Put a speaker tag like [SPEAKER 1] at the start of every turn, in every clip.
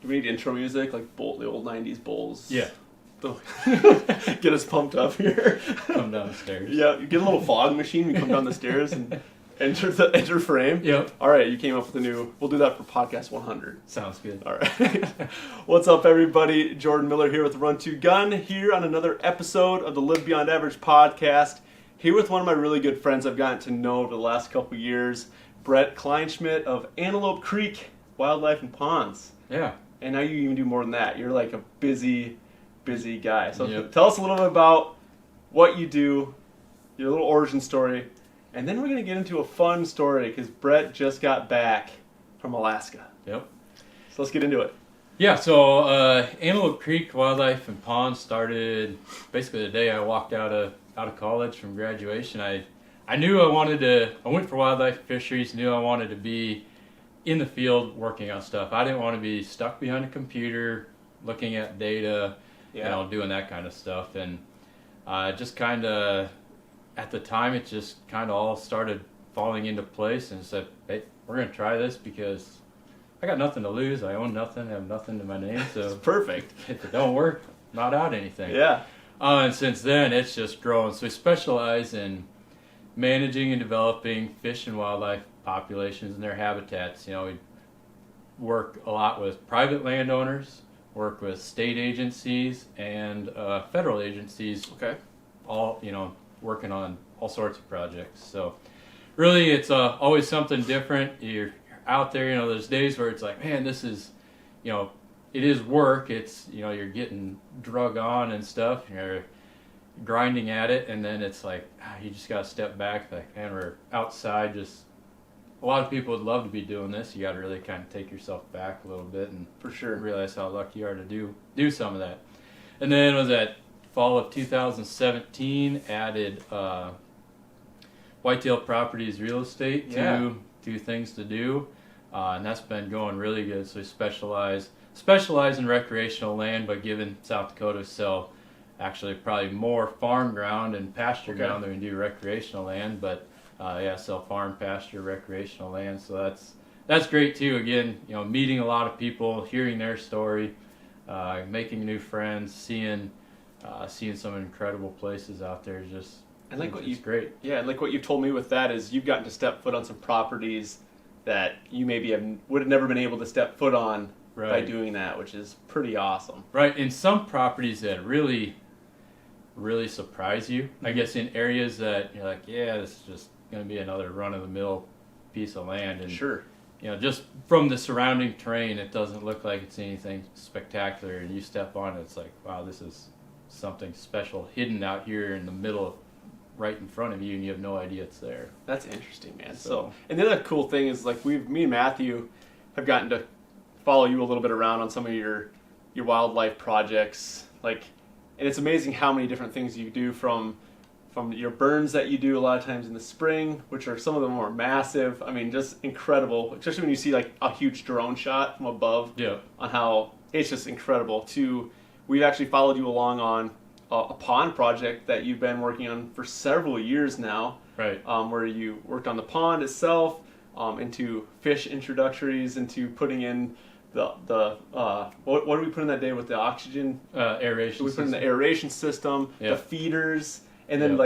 [SPEAKER 1] Do we need intro music like the old '90s bowls?
[SPEAKER 2] Yeah.
[SPEAKER 1] Get us pumped up here.
[SPEAKER 2] Come down the stairs.
[SPEAKER 1] Yeah, you get a little fog machine. We come down the stairs and enter frame.
[SPEAKER 2] Yep.
[SPEAKER 1] All right, you came up with a new. We'll do that for podcast 100.
[SPEAKER 2] Sounds good.
[SPEAKER 1] All right. What's up, everybody? Jordan Miller here with Run to Gun. Here on another episode of the Live Beyond Average podcast. Here with one of my really good friends I've gotten to know over the last couple years, Brett Kleinschmit of Antelope Creek Wildlife and Ponds.
[SPEAKER 2] Yeah.
[SPEAKER 1] And now you even do more than that. You're like a busy guy. So
[SPEAKER 2] Yep.
[SPEAKER 1] Tell us a little bit about what you do, your little origin story, and then we're going to get into a fun story because Brett just got back from Alaska.
[SPEAKER 2] Yep.
[SPEAKER 1] So let's get into it.
[SPEAKER 2] Yeah, so Antelope Creek Wildlife and Ponds started basically the day I walked out of college from graduation. I knew I went for wildlife fisheries, knew I wanted to be in the field working on stuff. I didn't want to be stuck behind a computer looking at data, doing that kind of stuff. And just kind of, at the time, it just kind of all started falling into place and said, hey, we're going to try this because I got nothing to lose. I own nothing, I have nothing to my name. So
[SPEAKER 1] It's perfect.
[SPEAKER 2] If it don't work, not out anything.
[SPEAKER 1] Yeah.
[SPEAKER 2] And since then, it's just grown. So we specialize in managing and developing fish and wildlife populations and their habitats. You know, we work a lot with private landowners, work with state agencies and federal agencies.
[SPEAKER 1] Okay.
[SPEAKER 2] All, working on all sorts of projects. So really, it's always something different. You're out there, there's days where it's like, man, this is, it is work. It's, you're getting drug on and stuff. You're grinding at it, and then it's like, you just got to step back. Like, man, we're outside. Just a lot of people would love to be doing this. You got to really kind of take yourself back a little bit and
[SPEAKER 1] For sure.
[SPEAKER 2] realize how lucky you are to do some of that. And then it was that fall of 2017, added Whitetail Properties Real Estate to things to do, and that's been going really good. So we specialize in recreational land, but given South Dakota sell actually probably more farm ground and pasture ground than we do recreational land, but sell farm, pasture, recreational land. So that's great too. Again, meeting a lot of people, hearing their story, making new friends, seeing some incredible places out there. It's great.
[SPEAKER 1] Yeah, and like what you've told me with that is you've gotten to step foot on some properties that you maybe would have never been able to step foot on by doing that, which is pretty awesome.
[SPEAKER 2] Right, and some properties that really, really surprise you. I guess in areas that you're like, yeah, this is just going to be another run-of-the-mill piece of land. And,
[SPEAKER 1] Sure.
[SPEAKER 2] Just from the surrounding terrain, it doesn't look like it's anything spectacular. And you step on it, it's like, wow, this is something special hidden out here in the middle, right in front of you, and you have no idea it's there.
[SPEAKER 1] That's interesting, man. So, and the other cool thing is, like, me and Matthew have gotten to follow you a little bit around on some of your wildlife projects. Like, and it's amazing how many different things you do from your burns that you do a lot of times in the spring, which are some of them are massive. I mean, just incredible, especially when you see like a huge drone shot from above.
[SPEAKER 2] Yeah. On
[SPEAKER 1] how it's just incredible. We've actually followed you along on a pond project that you've been working on for several years now.
[SPEAKER 2] Right.
[SPEAKER 1] Where you worked on the pond itself, into fish introductories, into putting in the what did we put in that day with the oxygen?
[SPEAKER 2] Aeration.
[SPEAKER 1] We put in the aeration system, the feeders, and then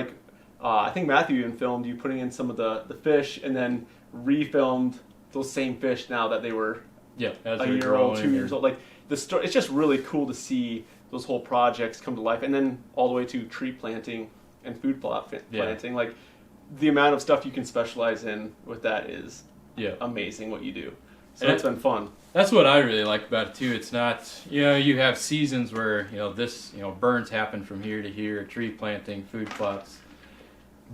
[SPEAKER 1] I think Matthew even filmed you putting in some of the fish, and then refilmed those same fish now that they were a year old, 2 years old. Like the story, it's just really cool to see those whole projects come to life, and then all the way to tree planting and food plot planting. Like the amount of stuff you can specialize in with that is amazing. What you do, so it's been fun.
[SPEAKER 2] That's what I really like about it too. It's not, you have seasons where burns happen from here to here, tree planting, food plots,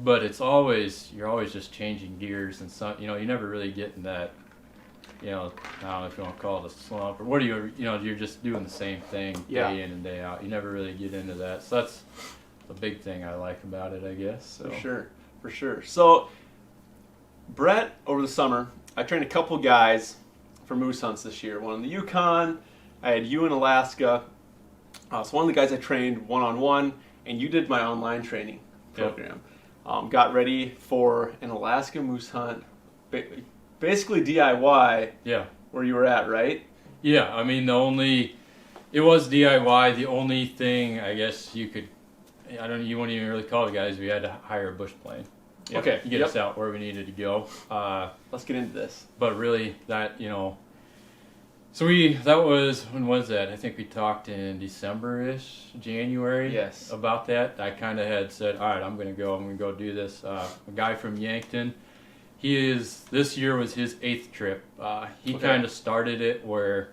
[SPEAKER 2] but you're always just changing gears, and some, you never really get in that, I don't know if you want to call it a slump, or you're just doing the same thing day in and day out. You never really get into that. So that's the big thing I like about it, I guess. So.
[SPEAKER 1] For sure. So, Brett, over the summer, I trained a couple guys for moose hunts this year. One in the Yukon, I had you in Alaska. So one of the guys I trained one-on-one, and you did my online training program. Got ready for an Alaska moose hunt, basically DIY.
[SPEAKER 2] Yeah.
[SPEAKER 1] Where you were at, right?
[SPEAKER 2] Yeah, I mean, it was DIY. The only thing, I guess you wouldn't even really call it, guys. We had to hire a bush plane.
[SPEAKER 1] Yep. Okay.
[SPEAKER 2] To get us out where we needed to go.
[SPEAKER 1] Let's get into this.
[SPEAKER 2] But really, that, that was, when was that? I think we talked in December-ish, January.
[SPEAKER 1] Yes.
[SPEAKER 2] About that. I kind of had said, all right, I'm going to go do this. A guy from Yankton, this year was his 8th trip. He kind of started it where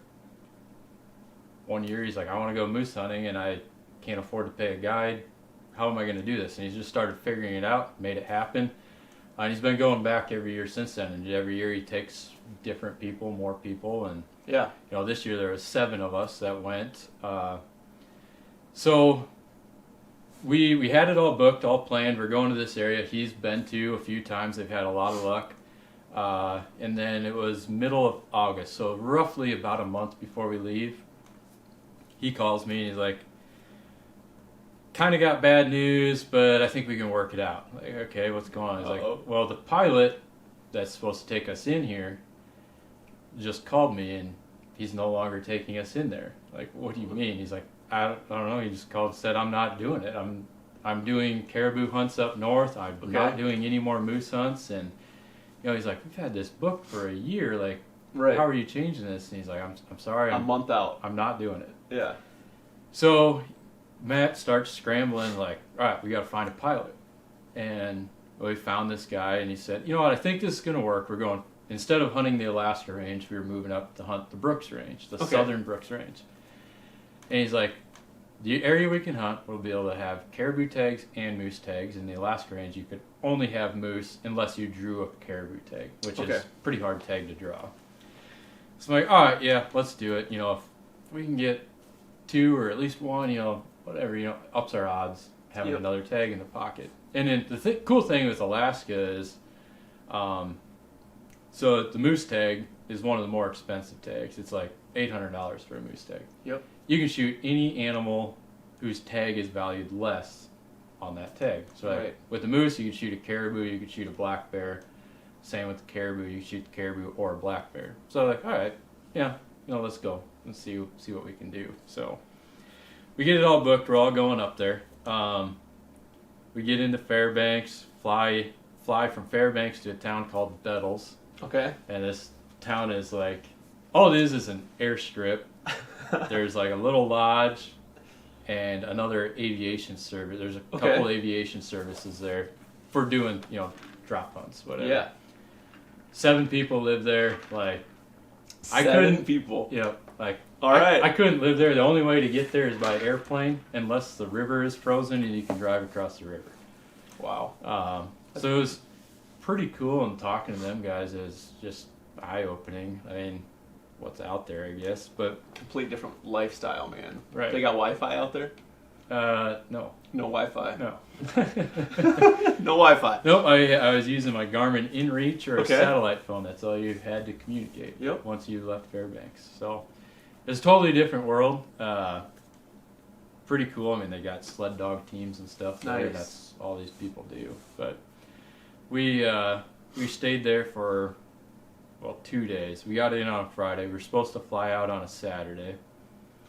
[SPEAKER 2] one year he's like, I want to go moose hunting and I can't afford to pay a guide. How am I going to do this? And he's just started figuring it out, made it happen. And he's been going back every year since then. And every year he takes different people, more people. And, this year there was 7 of us that went. So we had it all booked, all planned. We're going to this area he's been to a few times. They've had a lot of luck. And then it was middle of August, so roughly about a month before we leave. He calls me and he's like, kind of got bad news, but I think we can work it out. Like, okay, what's going on? He's like, well, the pilot that's supposed to take us in here just called me and he's no longer taking us in there. Like, what do you mean? He's like, I don't know. He just called and said, I'm not doing it. I'm doing caribou hunts up north. I'm not doing any more moose hunts. And, he's like, we've had this booked for a year. Like, how are you changing this? And he's like, I'm sorry.
[SPEAKER 1] A month out.
[SPEAKER 2] I'm not doing it.
[SPEAKER 1] Yeah.
[SPEAKER 2] So Matt starts scrambling, like, all right, we got to find a pilot. And we found this guy, and he said, you know what, I think this is going to work. We're going, instead of hunting the Alaska range, we were moving up to hunt the Brooks range, the southern Brooks range. And he's like, the area we can hunt, we'll be able to have caribou tags and moose tags. In the Alaska range, you could only have moose unless you drew a caribou tag, which is a pretty hard tag to draw. So I'm like, all right, yeah, let's do it. If we can get 2 or at least 1, whatever, ups our odds having another tag in the pocket. And then the cool thing with Alaska is, so the moose tag is one of the more expensive tags. It's like $800 for a moose tag.
[SPEAKER 1] Yep.
[SPEAKER 2] You can shoot any animal whose tag is valued less on that tag. So with the moose, you can shoot a caribou, you can shoot a black bear. Same with the caribou, you can shoot the caribou or a black bear. So all right, let's go and see what we can do. So we get it all booked. We're all going up there. We get into Fairbanks, fly from Fairbanks to a town called Bettles.
[SPEAKER 1] Okay.
[SPEAKER 2] And this town is like, all it is an airstrip. There's like a little lodge and another aviation service. There's a couple aviation services there for doing, drop hunts, whatever.
[SPEAKER 1] Yeah.
[SPEAKER 2] 7 people live there. Like,
[SPEAKER 1] 7 people.
[SPEAKER 2] Yeah. Like,
[SPEAKER 1] all right.
[SPEAKER 2] I couldn't live there. The only way to get there is by airplane, unless the river is frozen and you can drive across the river.
[SPEAKER 1] Wow.
[SPEAKER 2] So it was pretty cool, and talking to them guys is just eye-opening. I mean, what's out there, I guess, but
[SPEAKER 1] complete different lifestyle, man.
[SPEAKER 2] Right.
[SPEAKER 1] They got Wi-Fi out there?
[SPEAKER 2] No.
[SPEAKER 1] No Wi-Fi?
[SPEAKER 2] No.
[SPEAKER 1] No Wi-Fi?
[SPEAKER 2] Nope, I was using my Garmin InReach or a satellite phone. That's all you had to communicate once you left Fairbanks. So it's a totally different world. Pretty cool. I mean, they got sled dog teams and stuff there.
[SPEAKER 1] Nice.
[SPEAKER 2] That's all these people do. But we stayed there for 2 days. We got in on a Friday. We were supposed to fly out on a Saturday.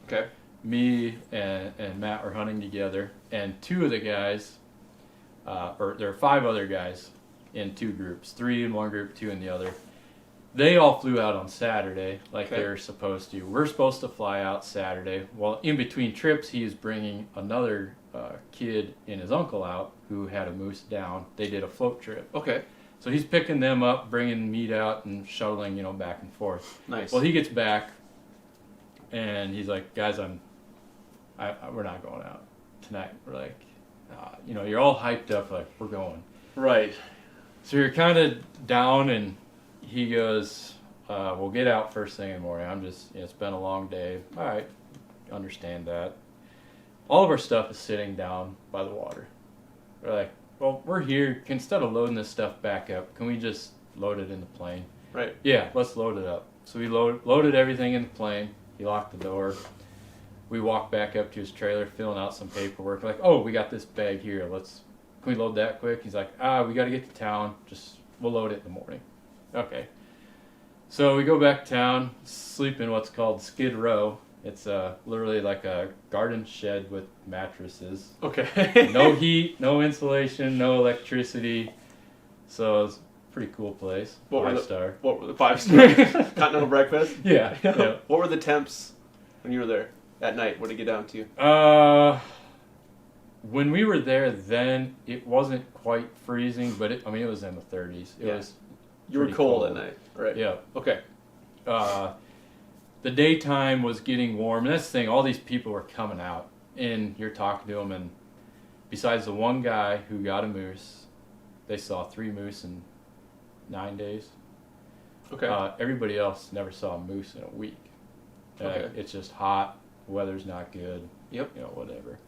[SPEAKER 1] Okay.
[SPEAKER 2] Me and Matt were hunting together, and 2 of the guys, or there are 5 other guys in 2 groups, 3 in one group, 2 in the other. They all flew out on Saturday like they were supposed to. We're supposed to fly out Saturday. Well, in between trips, he is bringing another kid and his uncle out who had a moose down. They did a float trip.
[SPEAKER 1] Okay.
[SPEAKER 2] So he's picking them up, bringing meat out, and shuttling, back and forth.
[SPEAKER 1] Nice.
[SPEAKER 2] Well, he gets back, and he's like, guys, we're not going out tonight. We're like, you're all hyped up, like, we're going.
[SPEAKER 1] Right.
[SPEAKER 2] So you're kind of down, and he goes, we'll get out first thing in the morning. It's been a long day. All right, understand that. All of our stuff is sitting down by the water. We're like, well, we're here. Instead of loading this stuff back up, can we just load it in the plane?
[SPEAKER 1] Right.
[SPEAKER 2] Yeah, let's load it up. So we loaded everything in the plane. He locked the door. We walked back up to his trailer, filling out some paperwork. Like, oh, we got this bag here. Can we load that quick? He's like, we got to get to town. We'll load it in the morning. Okay. So we go back to town, sleep in what's called Skid Row. It's literally like a garden shed with mattresses.
[SPEAKER 1] Okay.
[SPEAKER 2] No heat, no insulation, no electricity. So it's a pretty cool place.
[SPEAKER 1] What were
[SPEAKER 2] 5-star.
[SPEAKER 1] Continental breakfast?
[SPEAKER 2] Yeah. Yeah.
[SPEAKER 1] What were the temps when you were there at night? What did it get down to?
[SPEAKER 2] When we were there then, it wasn't quite freezing, but it was in the 30s. It was.
[SPEAKER 1] You were cold at night, right?
[SPEAKER 2] Yeah.
[SPEAKER 1] Okay.
[SPEAKER 2] The daytime was getting warm, and that's the thing. All these people were coming out, and you're talking to them, and besides the one guy who got a moose, they saw 3 moose in 9 days.
[SPEAKER 1] Okay.
[SPEAKER 2] Everybody else never saw a moose in a week.
[SPEAKER 1] Okay.
[SPEAKER 2] It's just hot. Weather's not good.
[SPEAKER 1] Yep.
[SPEAKER 2] Whatever.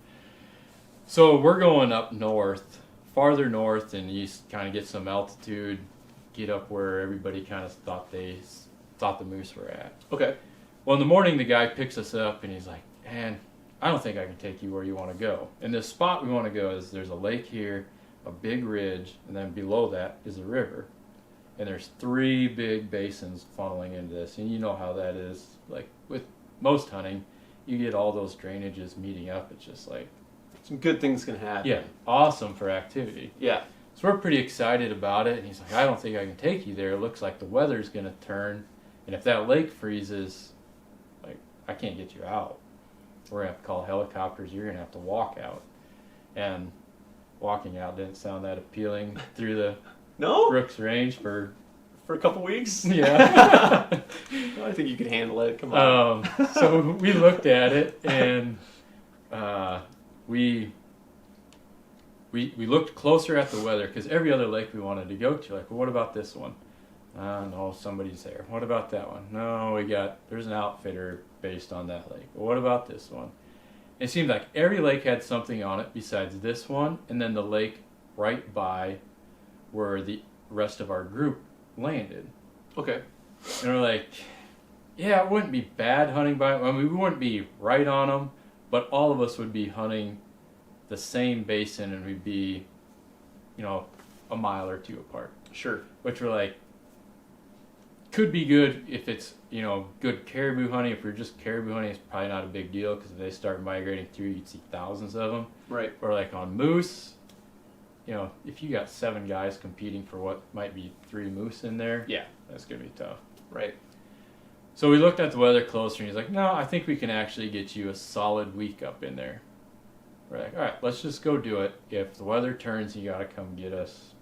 [SPEAKER 2] So we're going up north, farther north, and you kind of get some altitude, get up where everybody kind of thought the moose were at.
[SPEAKER 1] Okay.
[SPEAKER 2] Well, in the morning, the guy picks us up, and he's like, man, I don't think I can take you where you want to go. And the spot we want to go is there's a lake here, a big ridge, and then below that is a river. And there's 3 big basins funneling into this. And you know how that is. Like with most hunting, you get all those drainages meeting up. It's just like...
[SPEAKER 1] some good things can happen.
[SPEAKER 2] Yeah, awesome for activity.
[SPEAKER 1] Yeah.
[SPEAKER 2] So we're pretty excited about it. And he's like, I don't think I can take you there. It looks like the weather's going to turn. And if that lake freezes, like, I can't get you out. We're going to have to call helicopters. You're going to have to walk out. And walking out didn't sound that appealing through the Brooks Range for
[SPEAKER 1] a couple weeks.
[SPEAKER 2] Yeah.
[SPEAKER 1] I think you could handle it. Come on.
[SPEAKER 2] So we looked at it, and we looked closer at the weather because every other lake we wanted to go to, like, well, what about this one? No, somebody's there. What about that one? No, there's an outfitter based on that lake. Well, what about this one? It seemed like every lake had something on it besides this one, and then the lake right by where the rest of our group landed.
[SPEAKER 1] Okay.
[SPEAKER 2] And we're like, yeah, it wouldn't be bad hunting by them. I mean, we wouldn't be right on them, but all of us would be hunting the same basin, and we'd be, a mile or 2 apart.
[SPEAKER 1] Sure.
[SPEAKER 2] Which we're like, could be good if it's, good caribou hunting. If you're just caribou hunting, it's probably not a big deal because if they start migrating through, you'd see thousands of them.
[SPEAKER 1] Right.
[SPEAKER 2] Or like on moose, if you got 7 guys competing for what might be 3 moose in there,
[SPEAKER 1] yeah,
[SPEAKER 2] that's going to be tough.
[SPEAKER 1] Right.
[SPEAKER 2] So we looked at the weather closer, and he's like, no, I think we can actually get you a solid week up in there. We're like, all right, let's just go do it. If the weather turns, you got to come get us.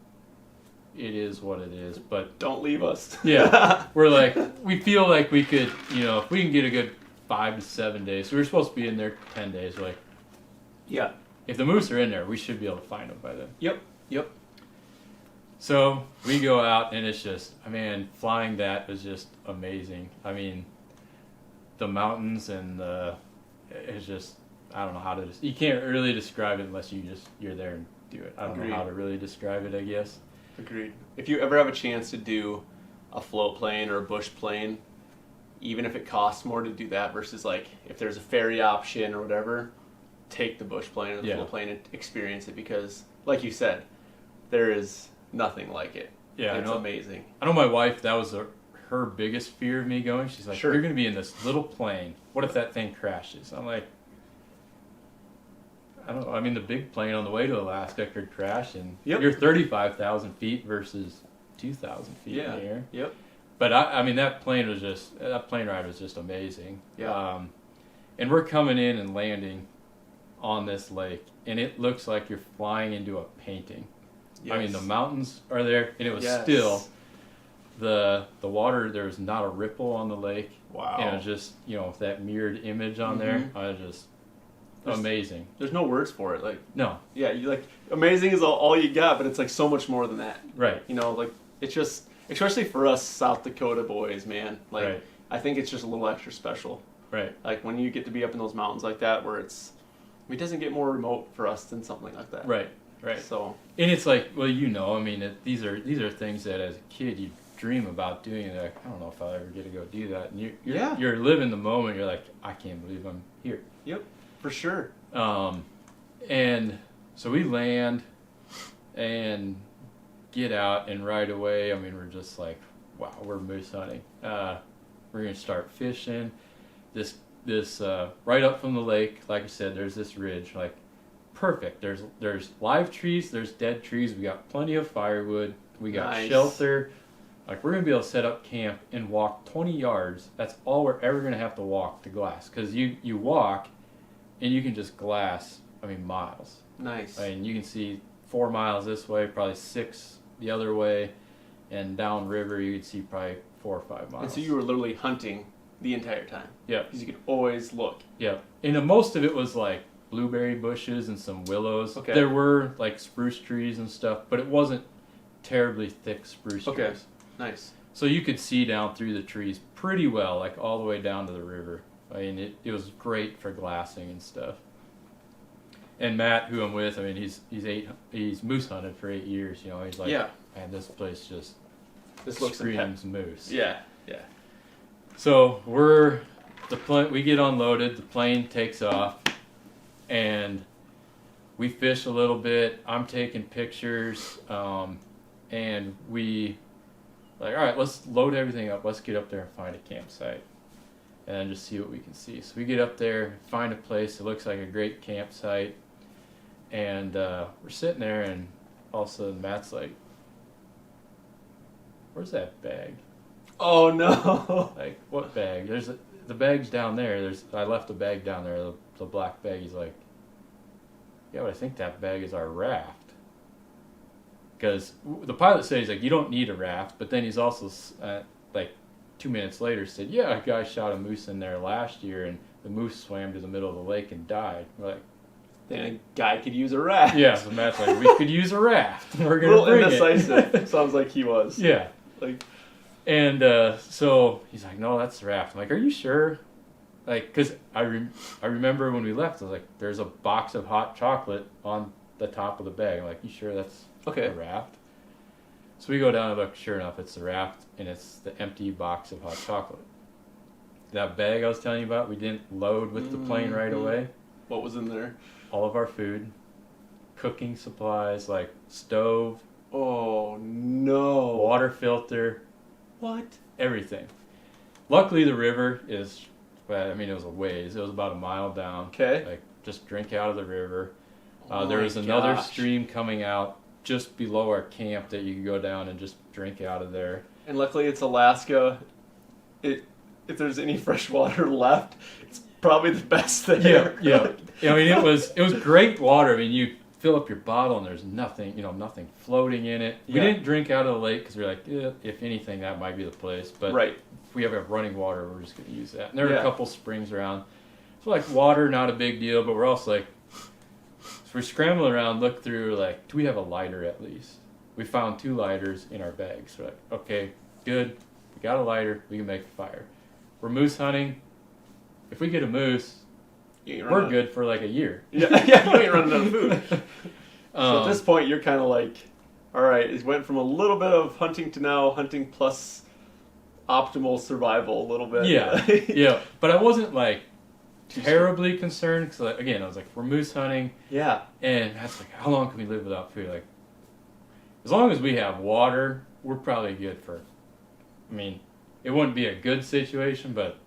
[SPEAKER 2] It is what it is, but...
[SPEAKER 1] don't leave us.
[SPEAKER 2] Yeah. We're like, we feel like we could, if we can get a good 5 to 7 days. So we're supposed to be in there 10 days. We're like...
[SPEAKER 1] yeah.
[SPEAKER 2] If the moose are in there, we should be able to find them by then.
[SPEAKER 1] Yep.
[SPEAKER 2] So we go out, and it's just, flying that was just amazing. The mountains and it's just, I don't know how to, you can't really describe it unless you're there and do it. I don't know how to really describe it, I guess.
[SPEAKER 1] Agreed. If you ever have a chance to do a float plane or a bush plane, even if it costs more to do that versus like if there's a ferry option or whatever, take the bush plane or the float plane and experience it because, like you said, there is nothing like it.
[SPEAKER 2] Yeah,
[SPEAKER 1] it's amazing.
[SPEAKER 2] I know my wife, that was her biggest fear of me going. She's like,
[SPEAKER 1] sure.
[SPEAKER 2] You're going to be in this little plane. What if that thing crashes? I'm like, I don't know. The big plane on the way to Alaska could crash, and you're 35,000 feet versus 2,000 feet in the air.
[SPEAKER 1] Yep.
[SPEAKER 2] But that plane ride was just amazing.
[SPEAKER 1] Yeah.
[SPEAKER 2] And we're coming in and landing on this lake, and it looks like you're flying into a painting. Yes. The mountains are there, and it was still the water. There was not a ripple on the lake.
[SPEAKER 1] Wow.
[SPEAKER 2] And it was just that mirrored image on there. I was just amazing.
[SPEAKER 1] There's no words for it. Like
[SPEAKER 2] no.
[SPEAKER 1] Yeah, you like amazing is all you got, but it's like so much more than that.
[SPEAKER 2] Right.
[SPEAKER 1] Like it's just, especially for us South Dakota boys, man. Like
[SPEAKER 2] right.
[SPEAKER 1] I think it's just a little extra special.
[SPEAKER 2] Right.
[SPEAKER 1] Like when you get to be up in those mountains like that, where it doesn't get more remote for us than something like that.
[SPEAKER 2] Right. Right.
[SPEAKER 1] So.
[SPEAKER 2] And it's like, well, these are things that as a kid you dream about doing. Like, I don't know if I'll ever get to go do that. And you're living the moment. You're like, I can't believe I'm here.
[SPEAKER 1] Yep. For sure.
[SPEAKER 2] And so we land and get out, and right away, we're just like, wow, we're moose hunting. We're going to start fishing. This right up from the lake, like I said, there's this ridge, like perfect. There's live trees, there's dead trees. We got plenty of firewood. We got shelter. Like, we're going to be able to set up camp and walk 20 yards. That's all we're ever going to have to walk to glass. Because you walk, and you can just glass, miles.
[SPEAKER 1] Nice.
[SPEAKER 2] You can see 4 miles this way, probably 6 the other way, and down river you could see probably 4 or 5 miles.
[SPEAKER 1] And so you were literally hunting the entire time.
[SPEAKER 2] Yeah.
[SPEAKER 1] Because you could always look.
[SPEAKER 2] Yeah. And most of it was, like, blueberry bushes and some willows.
[SPEAKER 1] Okay.
[SPEAKER 2] There were, like, spruce trees and stuff, but it wasn't terribly thick spruce trees.
[SPEAKER 1] Nice.
[SPEAKER 2] So you could see down through the trees pretty well, like all the way down to the river. It was great for glassing and stuff. And Matt, who I'm with, he's moose hunted for 8 years. He's like, man, this place just screams moose.
[SPEAKER 1] Yeah.
[SPEAKER 2] So we get unloaded, the plane takes off, and we fish a little bit. I'm taking pictures, and we. Like, all right, let's load everything up. Let's get up there and find a campsite. And then just see what we can see. So we get up there, find a place that looks like a great campsite. And we're sitting there, and all of a sudden Matt's like, where's that bag?
[SPEAKER 1] Oh, no.
[SPEAKER 2] Like, what bag? The bag's down there. I left the bag down there, the black bag. He's like, yeah, but I think that bag is our raft. Because the pilot said, he's like, you don't need a raft, but then he's also, like 2 minutes later, said, yeah, a guy shot a moose in there last year, and the moose swam to the middle of the lake and died. We're like,
[SPEAKER 1] then a guy could use a raft.
[SPEAKER 2] Yeah, so Matt's like, we could use a raft. We're going to bring
[SPEAKER 1] indecisive.
[SPEAKER 2] it.
[SPEAKER 1] Sounds like he was.
[SPEAKER 2] Yeah. And so he's like, no, that's the raft. I'm like, are you sure? Like, because I remember when we left, I was like, there's a box of hot chocolate on the top of the bag. I'm like, you sure that's...
[SPEAKER 1] Okay.
[SPEAKER 2] The raft. So we go down and look, sure enough, it's the raft, and it's the empty box of hot chocolate. That bag I was telling you about, we didn't load with the plane right away.
[SPEAKER 1] What was in there?
[SPEAKER 2] All of our food, cooking supplies, like stove.
[SPEAKER 1] Oh, no.
[SPEAKER 2] Water filter.
[SPEAKER 1] What?
[SPEAKER 2] Everything. Luckily, the river is, it was a ways. It was about a mile down.
[SPEAKER 1] Okay.
[SPEAKER 2] Like, just drink out of the river. There was another stream coming out just below our camp that you could go down and just drink out of there.
[SPEAKER 1] And luckily it's Alaska. If there's any fresh water left, it's probably the best there.
[SPEAKER 2] Yeah. It was great water. You fill up your bottle and there's nothing, nothing floating in it. We didn't drink out of the lake because we were like, if anything, that might be the place. But if we have running water, we're just going to use that. And there were a couple springs around. So like water, not a big deal, but we're also like, so we're scrambling around, look through, like, do we have a lighter at least? We found 2 lighters in our bags. We're like, okay, good. We got a lighter. We can make a fire. We're moose hunting. If we get a moose, we're good for like a year.
[SPEAKER 1] Yeah, you ain't running out of food. So at this point, you're kind of like, all right, it went from a little bit of hunting to now hunting plus optimal survival a little bit.
[SPEAKER 2] Yeah. But I wasn't like, terribly concerned because again I was like, we're moose hunting, and that's like, how long can we live without food? Like, as long as we have water, we're probably good for, it wouldn't be a good situation, but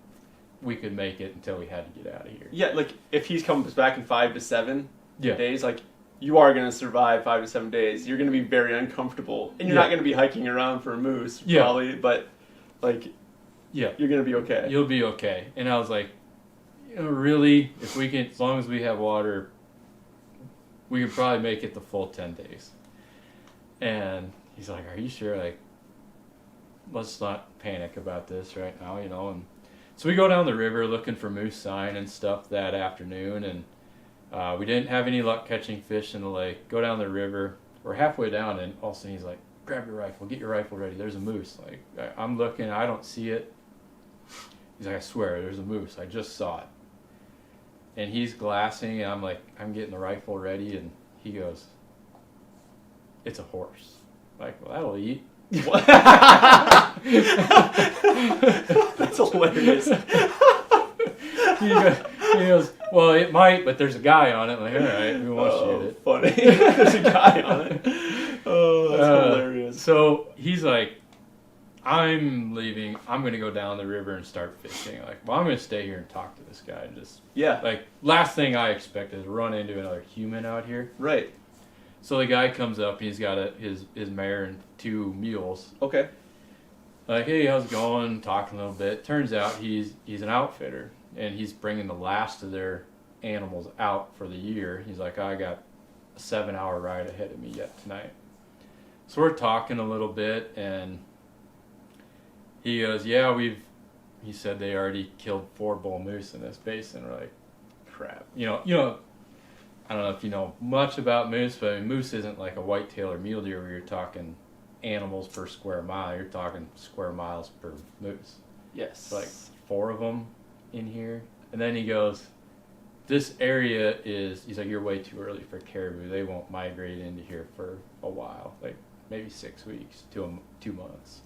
[SPEAKER 2] we could make it until we had to get out of here.
[SPEAKER 1] Like if he comes back in 5 to 7 days, like you are going to survive 5 to 7 days. You're going to be very uncomfortable, and you're not going to be hiking around for a moose probably, but like you're going to be okay.
[SPEAKER 2] You'll be okay. And I was like, really, if we can, as long as we have water, we could probably make it the full 10 days. And he's like, are you sure? Like, let's not panic about this right now, And so we go down the river looking for moose sign and stuff that afternoon, and we didn't have any luck catching fish in the lake. Go down the river. We're halfway down, and all of a sudden he's like, grab your rifle, get your rifle ready. There's a moose. Like, I'm looking, I don't see it. He's like, I swear, there's a moose. I just saw it. And he's glassing, and I'm like, I'm getting the rifle ready, and he goes, it's a horse. Like, well, that'll eat.
[SPEAKER 1] What? That's hilarious.
[SPEAKER 2] He goes, well, it might, but there's a guy on it. I'm like, all right, we won't shoot it.
[SPEAKER 1] Funny. There's a guy on it. Oh, that's hilarious.
[SPEAKER 2] So he's like, I'm leaving. I'm going to go down the river and start fishing. Like, well, I'm going to stay here and talk to this guy. And just, like, last thing I expect is run into another human out here.
[SPEAKER 1] Right.
[SPEAKER 2] So the guy comes up, and he's got his mare and 2 mules.
[SPEAKER 1] Okay.
[SPEAKER 2] Like, hey, how's it going? Talking a little bit. Turns out he's an outfitter, and he's bringing the last of their animals out for the year. He's like, I got a 7-hour ride ahead of me yet tonight. So we're talking a little bit, and he goes, yeah, he said they already killed 4 bull moose in this basin. We're like, crap. You know, I don't know if you know much about moose, but I mean, moose isn't like a whitetail or mule deer where you're talking animals per square mile. You're talking square miles per moose.
[SPEAKER 1] Yes.
[SPEAKER 2] Like 4 of them in here. And then he goes, this area he's like, you're way too early for caribou. They won't migrate into here for a while, like maybe 6 weeks to 2 months.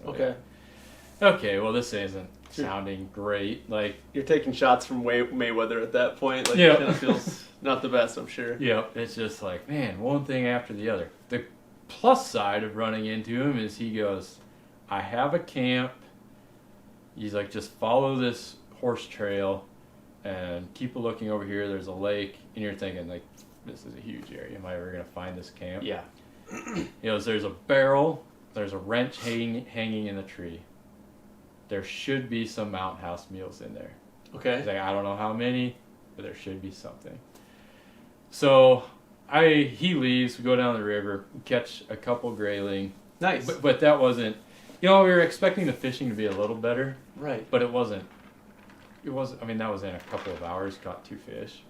[SPEAKER 2] Okay, well, this isn't sounding great. Like,
[SPEAKER 1] you're taking shots from Mayweather at that point. Like, it kind of feels not the best, I'm sure.
[SPEAKER 2] Yeah, it's just like, man, one thing after the other. The plus side of running into him is he goes, I have a camp. He's like, just follow this horse trail and keep looking over here. There's a lake. And you're thinking, like, this is a huge area. Am I ever going to find this camp?
[SPEAKER 1] Yeah.
[SPEAKER 2] He goes, there's a barrel. There's a wrench hanging in the tree. There should be some mountain house mules in there.
[SPEAKER 1] Okay.
[SPEAKER 2] He's like, I don't know how many, but there should be something. So he leaves. We go down the river, catch a couple grayling.
[SPEAKER 1] Nice.
[SPEAKER 2] But that wasn't. We were expecting the fishing to be a little better.
[SPEAKER 1] Right.
[SPEAKER 2] But it wasn't. I mean, that was in a couple of hours. Caught 2 fish.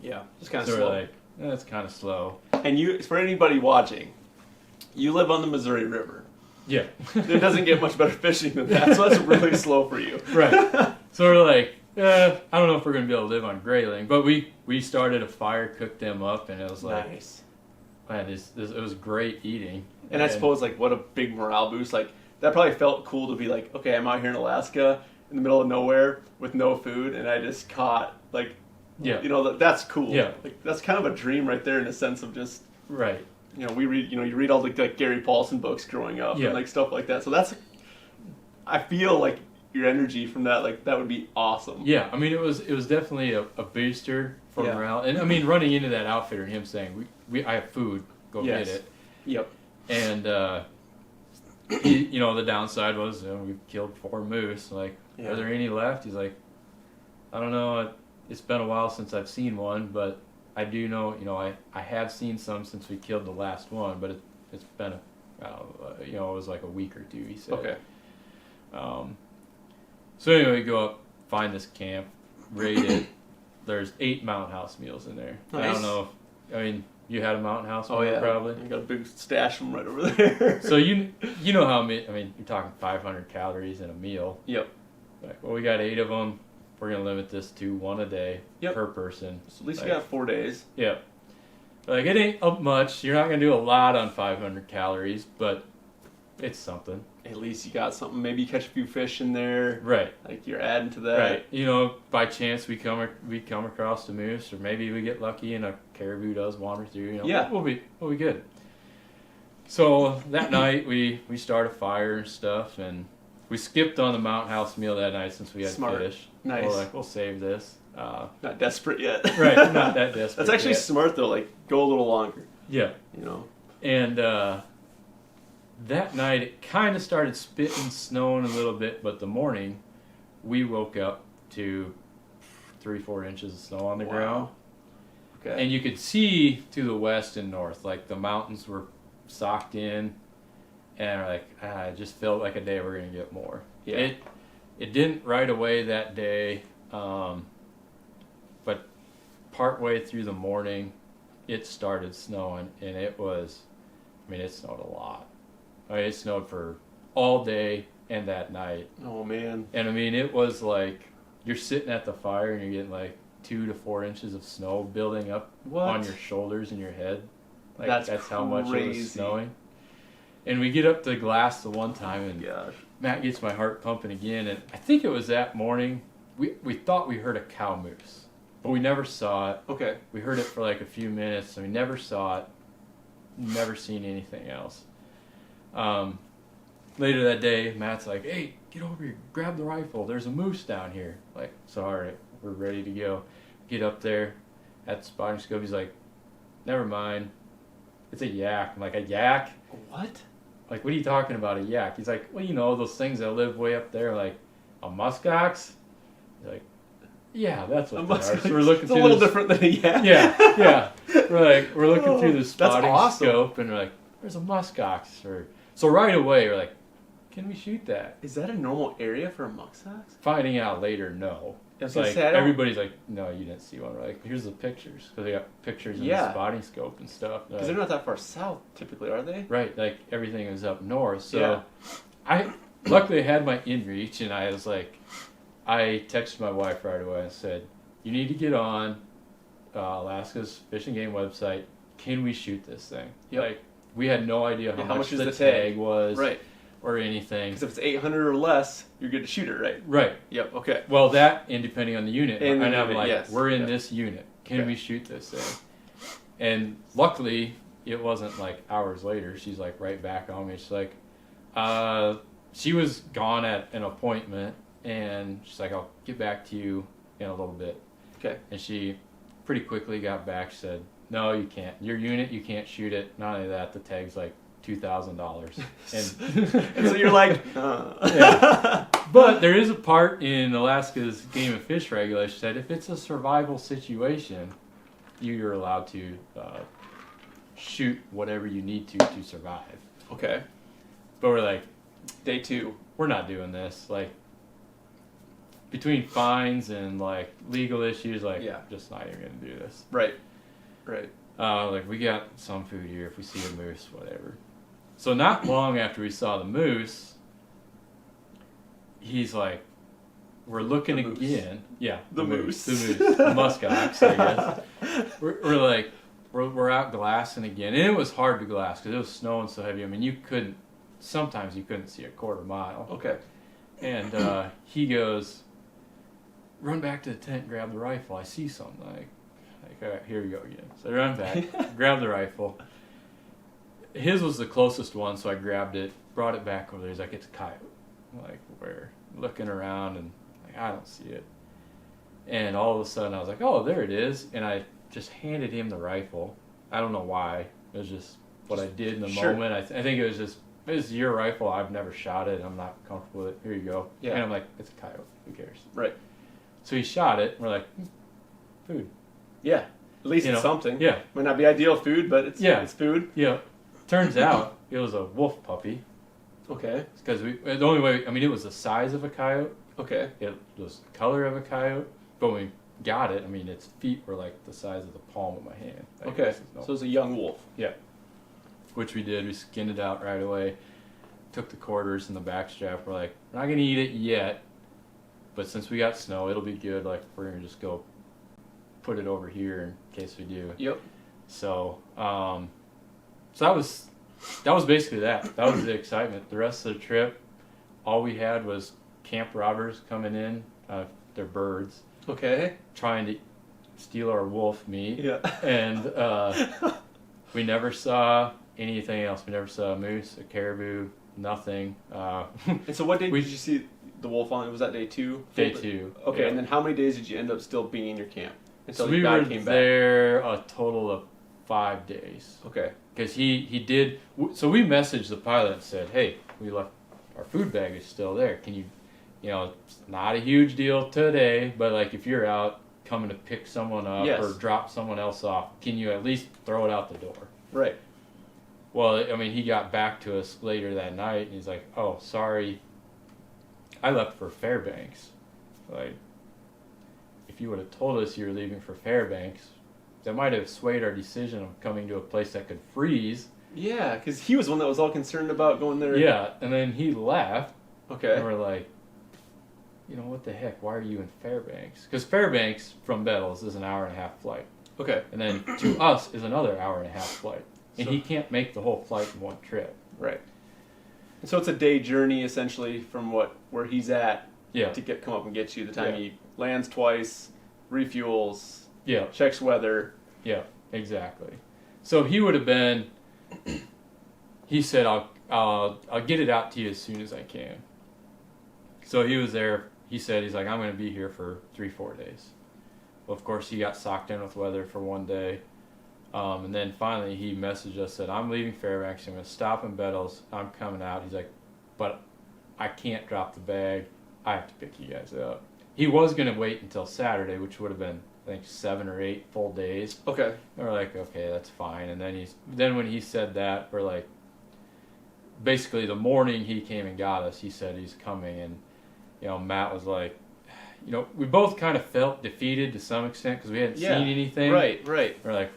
[SPEAKER 1] Yeah. Just kind of
[SPEAKER 2] so
[SPEAKER 1] slow.
[SPEAKER 2] We're like, that's kind of slow.
[SPEAKER 1] And for anybody watching, you live on the Missouri River.
[SPEAKER 2] Yeah.
[SPEAKER 1] It doesn't get much better fishing than that, so that's really slow for you.
[SPEAKER 2] Right. So we're like, I don't know if we're going to be able to live on grayling, but we started a fire, cooked them up, and it was like,
[SPEAKER 1] nice.
[SPEAKER 2] Man, it was great eating.
[SPEAKER 1] And I suppose, like, what a big morale boost. Like, that probably felt cool to be like, okay, I'm out here in Alaska in the middle of nowhere with no food, and I just caught, like, that's cool.
[SPEAKER 2] Yeah.
[SPEAKER 1] Like, that's kind of a dream right there in a sense of just...
[SPEAKER 2] Right.
[SPEAKER 1] You read all the like Gary Paulson books growing up and like stuff like that. So I feel like your energy from that, like that would be awesome.
[SPEAKER 2] Yeah, I mean it was definitely a booster for morale. And I mean running into that outfitter and him saying, I have food, go get it.
[SPEAKER 1] Yep.
[SPEAKER 2] And the downside was we killed 4 moose. Like, are there any left? He's like, I don't know. It's been a while since I've seen one, but I do know, I have seen some since we killed the last one, but it's been, it was like a week or 2, he said.
[SPEAKER 1] Okay.
[SPEAKER 2] So anyway, we go up, find this camp, raid it. There's 8 mountain house mules in there. Nice. I don't know you had a mountain house mule probably?
[SPEAKER 1] You got a big stash from right over there.
[SPEAKER 2] So you know how many, you're talking 500 calories in a meal.
[SPEAKER 1] Yep.
[SPEAKER 2] Like, well, we got 8 of them. We're going to limit this to 1 a day per person.
[SPEAKER 1] So at least you got 4 days.
[SPEAKER 2] Yeah. Like, it ain't up much. You're not going to do a lot on 500 calories, but it's something.
[SPEAKER 1] At least you got something. Maybe you catch a few fish in there.
[SPEAKER 2] Right.
[SPEAKER 1] Like, you're adding to that.
[SPEAKER 2] Right. By chance we come across a moose, or maybe we get lucky and a caribou does wander through. We'll be good. So that night we start a fire and stuff, and we skipped on the mountain house meal that night since we had fish.
[SPEAKER 1] Nice.
[SPEAKER 2] We're like, we'll save this.
[SPEAKER 1] Not desperate yet.
[SPEAKER 2] Right, not that desperate.
[SPEAKER 1] That's actually smart though. Like, go a little longer.
[SPEAKER 2] Yeah. And that night it kind of started spitting, snowing a little bit, but the morning we woke up to 3-4 inches of snow on the ground. Okay. And you could see to the west and north, like the mountains were socked in, and like I just felt like a day we're gonna get more. Yeah. It didn't right away that day, but partway through the morning, it started snowing, and it snowed a lot. It snowed for all day and that night.
[SPEAKER 1] Oh, man.
[SPEAKER 2] And it was like you're sitting at the fire and you're getting like 2 to 4 inches of snow building up on your shoulders and your head. Like, that's how much it was snowing. And we get up to the glass the one time, and Matt gets my heart pumping again. And I think it was that morning, we thought we heard a cow moose, but we never saw it.
[SPEAKER 1] Okay.
[SPEAKER 2] We heard it for like a few minutes, and we never saw it. Never seen anything else. later that day, Matt's like, hey, get over here, grab the rifle. There's a moose down here. Like, so all right, we're ready to go. Get up there at the spotting scope. He's like, never mind. It's a yak. I'm like, a yak?
[SPEAKER 1] What?
[SPEAKER 2] Like, what are you talking about, a yak? He's like, well, you know, those things that live way up there, like a muskox? He's like, yeah, that's what they are. So we're looking
[SPEAKER 1] it's a little different than a yak.
[SPEAKER 2] Yeah. We're looking through the spotting
[SPEAKER 1] awesome.
[SPEAKER 2] scope, and we're like, there's a muskox. So right away, we're like, can we shoot that?
[SPEAKER 1] Is that a normal area for a muskox?
[SPEAKER 2] Finding out later, no. It's like, everybody's like, no, you didn't see one. We're like, here's the pictures. Because they got pictures in the spotting scope and stuff.
[SPEAKER 1] Because they're not that far south, typically, are they?
[SPEAKER 2] Right, like everything is up north. So I luckily had my inReach, and I was like, I texted my wife right away and said, you need to get on Alaska's Fish and Game website. Can we shoot this thing?
[SPEAKER 1] Yep.
[SPEAKER 2] Like, we had no idea how much
[SPEAKER 1] is
[SPEAKER 2] the tag was.
[SPEAKER 1] Right.
[SPEAKER 2] Or anything.
[SPEAKER 1] Because if it's 800 or less, you're good to shoot it, right?
[SPEAKER 2] Right.
[SPEAKER 1] Yep, okay.
[SPEAKER 2] Well, that, and depending on the unit. And I'm like, we're in this unit. Can we shoot this thing? And luckily, it wasn't like hours later. She's like right back on me. She's like, she was gone at an appointment, and she's like, I'll get back to you in a little bit.
[SPEAKER 1] Okay.
[SPEAKER 2] And she pretty quickly got back. She said, no, you can't. Your unit, you can't shoot it. Not only that, the tag's like $2,000.
[SPEAKER 1] And so you're like,
[SPEAKER 2] yeah. But there is a part in Alaska's game and fish regulations that if it's a survival situation, you're allowed to shoot whatever you need to survive.
[SPEAKER 1] Okay.
[SPEAKER 2] But we're like,
[SPEAKER 1] day 2.
[SPEAKER 2] We're not doing this. Like, between fines and like legal issues, like, just not even gonna do this.
[SPEAKER 1] Right.
[SPEAKER 2] Like, we got some food here. If we see a moose, whatever. So not long after we saw the moose, he's like, we're looking again. Yeah,
[SPEAKER 1] the moose.
[SPEAKER 2] The muskox, I guess. We're like, we're out glassing again. And it was hard to glass because it was snowing so heavy. I mean, sometimes you couldn't see a quarter mile.
[SPEAKER 1] Okay.
[SPEAKER 2] And he goes, run back to the tent, grab the rifle. I see something. Like, all right, here we go again. So I run back, grab the rifle. His was the closest one, so I grabbed it, brought it back over there. He's like, it's a coyote. I'm like, where? Looking around, and like, I don't see it. And all of a sudden, I was like, oh, there it is. And I just handed him the rifle. I don't know why. It was just what I did in the moment. I think it was just, this is your rifle. I've never shot it. I'm not comfortable with it. Here you go. Yeah. And I'm like, it's a coyote. Who cares?
[SPEAKER 1] Right.
[SPEAKER 2] So he shot it. And we're like, food.
[SPEAKER 1] Yeah. At least it's something.
[SPEAKER 2] Yeah.
[SPEAKER 1] Might not be ideal food, but it's food.
[SPEAKER 2] Yeah. Turns out it was a wolf puppy.
[SPEAKER 1] Okay.
[SPEAKER 2] Because the only way, I mean, it was the size of a coyote.
[SPEAKER 1] Okay.
[SPEAKER 2] It was the color of a coyote. But when we got it, I mean, its feet were like the size of the palm of my hand.
[SPEAKER 1] Okay. So it was a young wolf.
[SPEAKER 2] Yeah. Which we did. We skinned it out right away. Took the quarters and the back strap. We're like, we're not going to eat it yet. But since we got snow, it'll be good. Like, we're going to just go put it over here in case we do.
[SPEAKER 1] Yep.
[SPEAKER 2] So, so that was basically that. That was the excitement. The rest of the trip, all we had was camp robbers coming in. They're birds.
[SPEAKER 1] Okay.
[SPEAKER 2] Trying to steal our wolf meat.
[SPEAKER 1] Yeah.
[SPEAKER 2] And we never saw anything else. We never saw a moose, a caribou, nothing.
[SPEAKER 1] And so what day did you see the wolf on? Was that day 2?
[SPEAKER 2] Day 2.
[SPEAKER 1] Okay,
[SPEAKER 2] yeah.
[SPEAKER 1] And then how many days did you end up still being in your camp?
[SPEAKER 2] Until we were there a total of 5 days.
[SPEAKER 1] Okay.
[SPEAKER 2] Because he did, so we messaged the pilot and said, hey, we left, our food bag is still there. Can you, it's not a huge deal today, but like if you're out coming to pick someone up or drop someone else off, can you at least throw it out the door?
[SPEAKER 1] Right.
[SPEAKER 2] Well, I mean, he got back to us later that night and he's like, oh, sorry, I left for Fairbanks. Like, if you would have told us you were leaving for Fairbanks, that might have swayed our decision of coming to a place that could freeze.
[SPEAKER 1] Yeah, because he was one that was all concerned about going there.
[SPEAKER 2] Yeah, and then he left.
[SPEAKER 1] Okay.
[SPEAKER 2] And we're like, what the heck? Why are you in Fairbanks? Because Fairbanks from Bettles is an 1.5-hour flight.
[SPEAKER 1] Okay.
[SPEAKER 2] And then to us is another 1.5-hour flight. And he can't make the whole flight in one trip.
[SPEAKER 1] Right. And so it's a day journey essentially from where he's at to come up and get you. The time he lands twice, refuels, checks weather.
[SPEAKER 2] Yeah, exactly. So he would have been. He said, I'll get it out to you as soon as I can. So he was there. He said, he's like, I'm going to be here for 3-4 days. Well, of course, he got socked in with weather for one day. And then finally he messaged us, said, I'm leaving Fairbanks. I'm going to stop in Bettles. I'm coming out. He's like, but I can't drop the bag. I have to pick you guys up. He was going to wait until Saturday, which would have been, I think, 7 or 8 full days.
[SPEAKER 1] Okay.
[SPEAKER 2] And we're like, okay, that's fine. And then when he said that, we're like, basically the morning he came and got us, he said he's coming. And, Matt was like, we both kind of felt defeated to some extent because we hadn't seen anything.
[SPEAKER 1] Right.
[SPEAKER 2] We're like,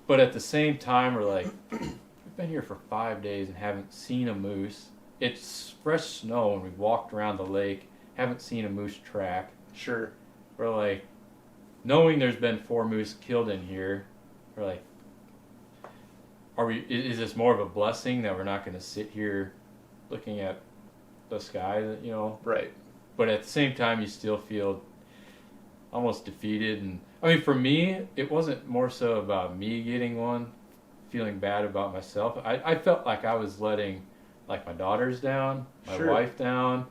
[SPEAKER 2] but at the same time, we're like, we've been here for 5 days and haven't seen a moose. It's fresh snow and we've walked around the lake, haven't seen a moose track.
[SPEAKER 1] Sure.
[SPEAKER 2] We're like, knowing there's been 4 moose killed in here, we're like, is this more of a blessing that we're not going to sit here looking at the sky,
[SPEAKER 1] Right.
[SPEAKER 2] But at the same time, you still feel almost defeated. And I mean, for me, it wasn't more so about me getting one, feeling bad about myself. I felt like I was letting, like, my daughters down, my wife down,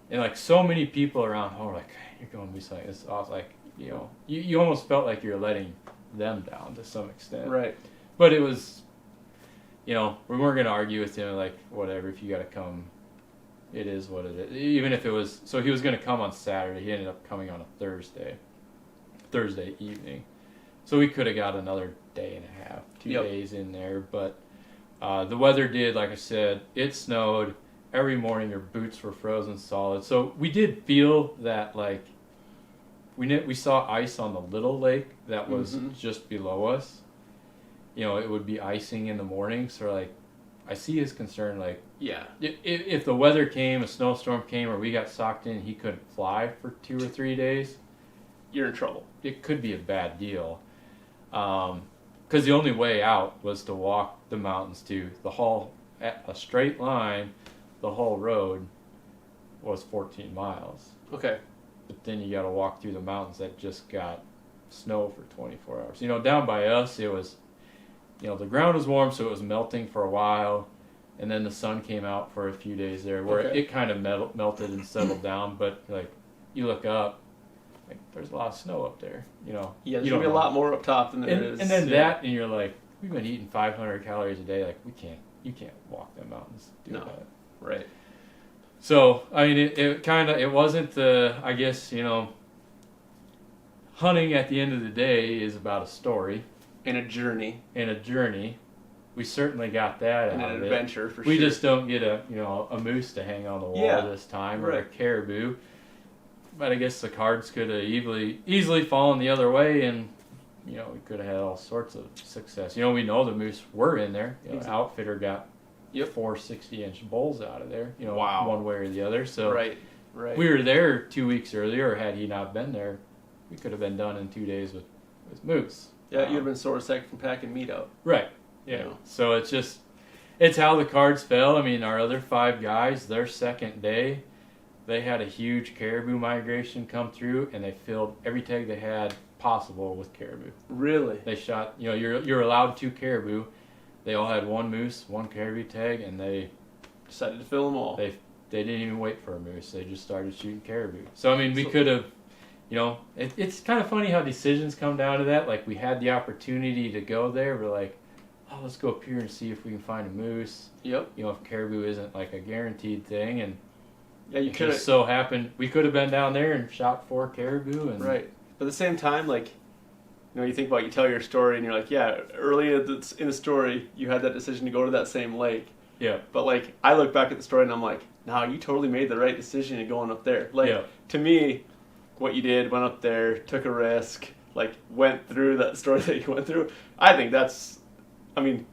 [SPEAKER 2] and like so many people around home were like, you're going to be something. It's awesome. Like, you almost felt like you're letting them down to some extent.
[SPEAKER 1] Right.
[SPEAKER 2] But it was, we weren't going to argue with him, like, whatever, if you got to come, it is what it is. Even if it was, so he was going to come on Saturday. He ended up coming on a Thursday evening. So we could have got another day and a half, 2 days in there. But the weather did, like I said, it snowed. Every morning your boots were frozen solid. So we did feel that, like, we saw ice on the little lake that was just below us. It would be icing in the morning. So, like, I see his concern, like, if the weather came, a snowstorm came, or we got socked in, he couldn't fly for 2 or 3 days.
[SPEAKER 1] You're in trouble.
[SPEAKER 2] It could be a bad deal. Because the only way out was to walk the mountains to the whole, a straight line, the whole road was 14 miles.
[SPEAKER 1] Okay.
[SPEAKER 2] But then you got to walk through the mountains that just got snow for 24 hours. Down by us, it was, the ground was warm, so it was melting for a while. And then the sun came out for a few days there where it kind of melted and settled down. But, like, you look up, like, there's a lot of snow up there,
[SPEAKER 1] Yeah, there's going to be a lot more up top than there is.
[SPEAKER 2] And then that, and you're like, we've been eating 500 calories a day. Like, you can't walk them mountains. Do that.
[SPEAKER 1] Right.
[SPEAKER 2] So, I mean, it wasn't the, I guess, hunting at the end of the day is about a story.
[SPEAKER 1] And a journey.
[SPEAKER 2] We certainly got that
[SPEAKER 1] and
[SPEAKER 2] out of it.
[SPEAKER 1] An adventure, for
[SPEAKER 2] we
[SPEAKER 1] sure.
[SPEAKER 2] We just don't get a moose to hang on the wall this time, or a caribou. But I guess the cards could have easily fallen the other way, and we could have had all sorts of success. We know the moose were in there. Outfitter got 4 60-inch bulls out of there.
[SPEAKER 1] Wow.
[SPEAKER 2] One way or the other. So
[SPEAKER 1] right.
[SPEAKER 2] We were there 2 weeks earlier. Or had he not been there, we could have been done in 2 days with moose.
[SPEAKER 1] Yeah, you'd have been sore sick from packing meat out.
[SPEAKER 2] Right. Yeah. So it's how the cards fell. I mean, our other 5 guys, their second day, they had a huge caribou migration come through, and they filled every tag they had possible with caribou.
[SPEAKER 1] Really?
[SPEAKER 2] They shot, you're allowed 2 caribou. They all had 1 moose, 1 caribou tag, and they
[SPEAKER 1] decided to fill them all.
[SPEAKER 2] They didn't even wait for a moose. They just started shooting caribou. So, I mean, we could have, it's kind of funny how decisions come down to that. Like, we had the opportunity to go there. We're like, let's go up here and see if we can find a moose.
[SPEAKER 1] Yep.
[SPEAKER 2] If caribou isn't like a guaranteed thing. And
[SPEAKER 1] you could
[SPEAKER 2] just so happened we could have been down there and shot 4 caribou. And
[SPEAKER 1] right. But at the same time, like, you think about, you tell your story and you're like, early in the story, you had that decision to go to that same lake.
[SPEAKER 2] Yeah.
[SPEAKER 1] But, like, I look back at the story and I'm like, no, you totally made the right decision in going up there. Like, to me, what you did, went up there, took a risk, like, went through that story that you went through. I think that's, I mean,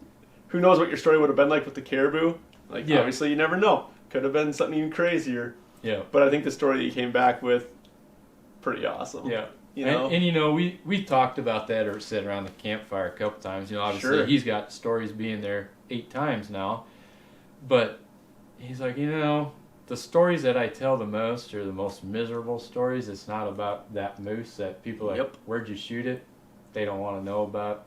[SPEAKER 1] who knows what your story would have been like with the caribou? Like, obviously you never know. Could have been something even crazier.
[SPEAKER 2] Yeah.
[SPEAKER 1] But I think the story that you came back with, pretty awesome.
[SPEAKER 2] Yeah. And we talked about that or sat around the campfire a couple times. Obviously he's got stories being there 8 times now. But he's like, the stories that I tell the most are the most miserable stories. It's not about that moose that people are like, where'd you shoot it? They don't want to know about.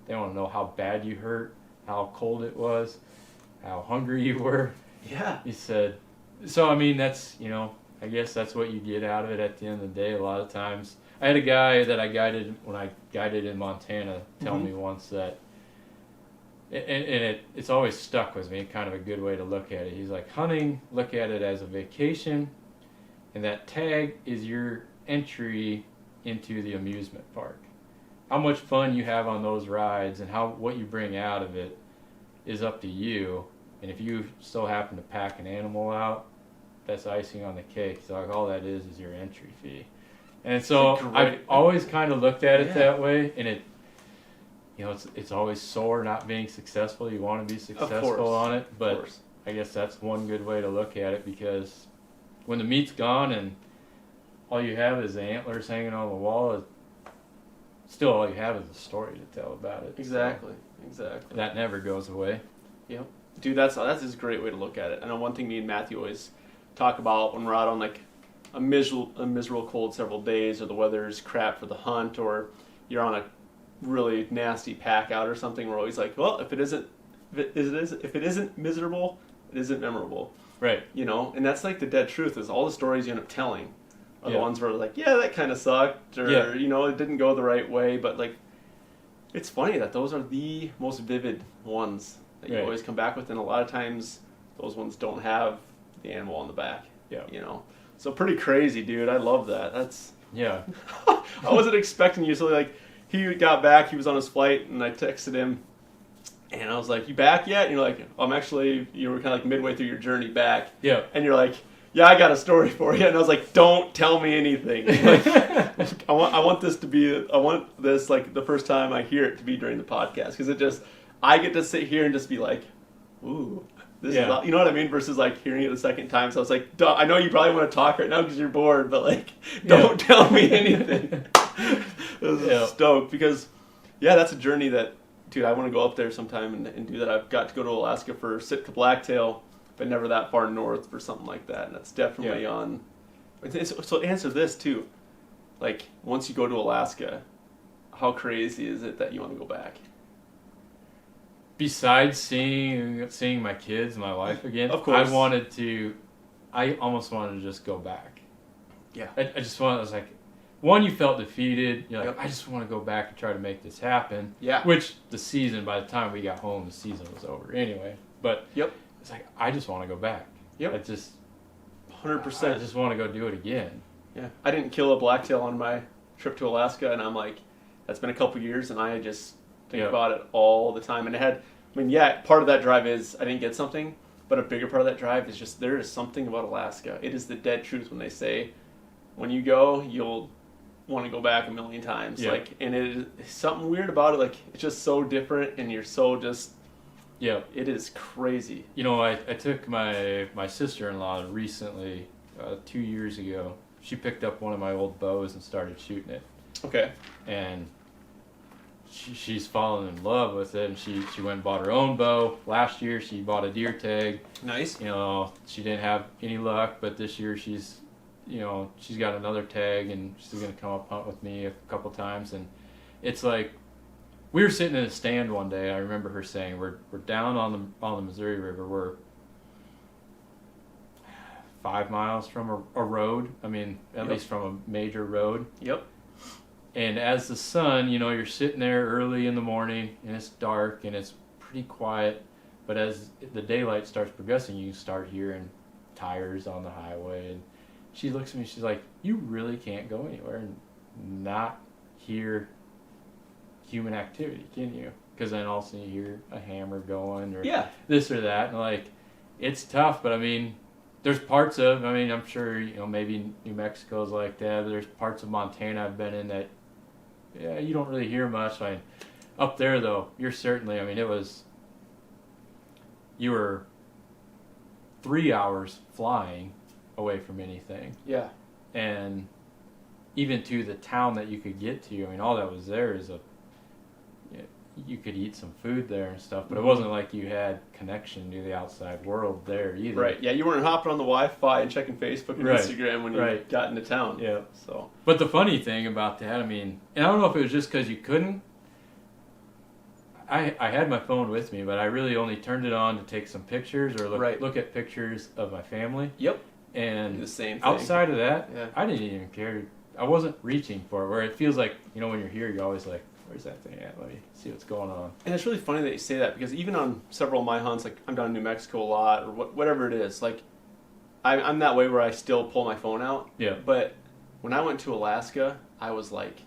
[SPEAKER 2] They want to know how bad you hurt, how cold it was. how hungry you were.
[SPEAKER 1] Yeah.
[SPEAKER 2] He said, so I mean, that's, you know, I guess that's what you get out of it at the end of the day. A lot of times, I had a guy that I guided when I guided in Montana tell me once that, and it's always stuck with me, kind of a good way to look at it. He's like, hunting, look at it as a vacation, and that tag is your entry into the amusement park. How much fun you have on those rides and what you bring out of it is up to you. And if you still happen to pack an animal out, that's icing on the cake. So like, all that is your entry fee. And so I've always kind of looked at it that way, and it, you know, it's always sore not being successful. You want to be successful on it, but I guess that's one good way to look at it, because when the meat's gone and all you have is the antlers hanging on the wall, still all you have is a story to tell about it.
[SPEAKER 1] Exactly.
[SPEAKER 2] That never goes away.
[SPEAKER 1] Yep. Dude, that's just a great way to look at it. I know one thing me and Matthew always talk about when we're out on like a miserable cold several days, or the weather's crap for the hunt, or you're on a really nasty pack out or something, we're always like, well, if it isn't miserable, it isn't memorable.
[SPEAKER 2] Right.
[SPEAKER 1] You know, and that's like the dead truth, is all the stories you end up telling are the ones where like, yeah, that kind of sucked, or you know, it didn't go the right way, but like, it's funny that those are the most vivid ones that you always come back with, and a lot of times those ones don't have the animal on the back.
[SPEAKER 2] Yeah.
[SPEAKER 1] You know, so pretty crazy, dude. I love that. That's
[SPEAKER 2] I
[SPEAKER 1] wasn't expecting you. So like, he got back, he was on his flight, and I texted him, and I was like, "You back yet?" And you're like, "I'm actually." You were kind of like midway through your journey back.
[SPEAKER 2] Yeah.
[SPEAKER 1] And you're like, "Yeah, I got a story for you." And I was like, "Don't tell me anything. Like, I want this like the first time I hear it to be during the podcast, because I get to sit here and just be like, ooh. This is, you know what I mean? Versus like hearing it the second time. So I was like, duh, I know you probably want to talk right now because you're bored, but like, don't tell me anything. I was stoked because, that's a journey that, dude, I want to go up there sometime and do that. I've got to go to Alaska for Sitka blacktail, but never that far north for something like that. And that's definitely on. So answer this too. Like, once you go to Alaska, how crazy is it that you want to go back?
[SPEAKER 2] Besides seeing my kids, my wife again,
[SPEAKER 1] of course,
[SPEAKER 2] I almost wanted to just go back.
[SPEAKER 1] Yeah.
[SPEAKER 2] I was like, one, you felt defeated. You're like, I just want to go back and try to make this happen.
[SPEAKER 1] Yeah.
[SPEAKER 2] Which by the time we got home, the season was over anyway. But it's like, I just want to go back.
[SPEAKER 1] Yep.
[SPEAKER 2] I just
[SPEAKER 1] 100%.
[SPEAKER 2] I just want to go do it again.
[SPEAKER 1] Yeah. I didn't kill a blacktail on my trip to Alaska, and I'm like, that's been a couple years, and I just think about it all the time. And part of that drive is I didn't get something, but a bigger part of that drive is just there is something about Alaska. It is the dead truth when they say, when you go, you'll want to go back a million times.
[SPEAKER 2] Yeah.
[SPEAKER 1] Like, and it is something weird about it. Like, it's just so different, and you're so just.
[SPEAKER 2] Yeah.
[SPEAKER 1] It is crazy.
[SPEAKER 2] You know, I took my sister-in-law recently, 2 years ago. She picked up one of my old bows and started shooting it.
[SPEAKER 1] Okay.
[SPEAKER 2] And she's fallen in love with it, and she went and bought her own bow. Last year she bought a deer tag.
[SPEAKER 1] Nice.
[SPEAKER 2] You know, she didn't have any luck, but this year she's got another tag, and she's going to come up hunt with me a couple times. And it's like, we were sitting in a stand one day. I remember her saying, we're down on the Missouri River. We're 5 miles from a road. I mean, at least from a major road.
[SPEAKER 1] Yep.
[SPEAKER 2] And as the sun, you know, you're sitting there early in the morning, and it's dark, and it's pretty quiet. But as the daylight starts progressing, you start hearing tires on the highway. And she looks at me, she's like, you really can't go anywhere and not hear human activity, can you? Because then all of a sudden you hear a hammer going, or this or that. And like, it's tough, but I mean, there's parts of, I'm sure, you know, maybe New Mexico's like that, but there's parts of Montana I've been in that, you don't really hear much. Up there, though, you're certainly, you were 3 hours flying away from anything.
[SPEAKER 1] Yeah.
[SPEAKER 2] And even to the town that you could get to, all that was there is you could eat some food there and stuff, but it wasn't like you had connection to the outside world there either.
[SPEAKER 1] Right. Yeah, you weren't hopping on the Wi-Fi and checking Facebook and Instagram when you got into town.
[SPEAKER 2] Yeah.
[SPEAKER 1] So. But
[SPEAKER 2] the funny thing about that, and I don't know if it was just because you couldn't. I had my phone with me, but I really only turned it on to take some pictures or look at pictures of my family.
[SPEAKER 1] Yep.
[SPEAKER 2] And
[SPEAKER 1] the same thing.
[SPEAKER 2] Outside of that, I didn't even care. I wasn't reaching for it, where it feels like, when you're here, you're always like, where's that thing at? Let me see what's going on.
[SPEAKER 1] And it's really funny that you say that, because even on several of my hunts, like I'm down in New Mexico a lot, or whatever it is, like I'm that way where I still pull my phone out.
[SPEAKER 2] Yeah.
[SPEAKER 1] But when I went to Alaska, I was like,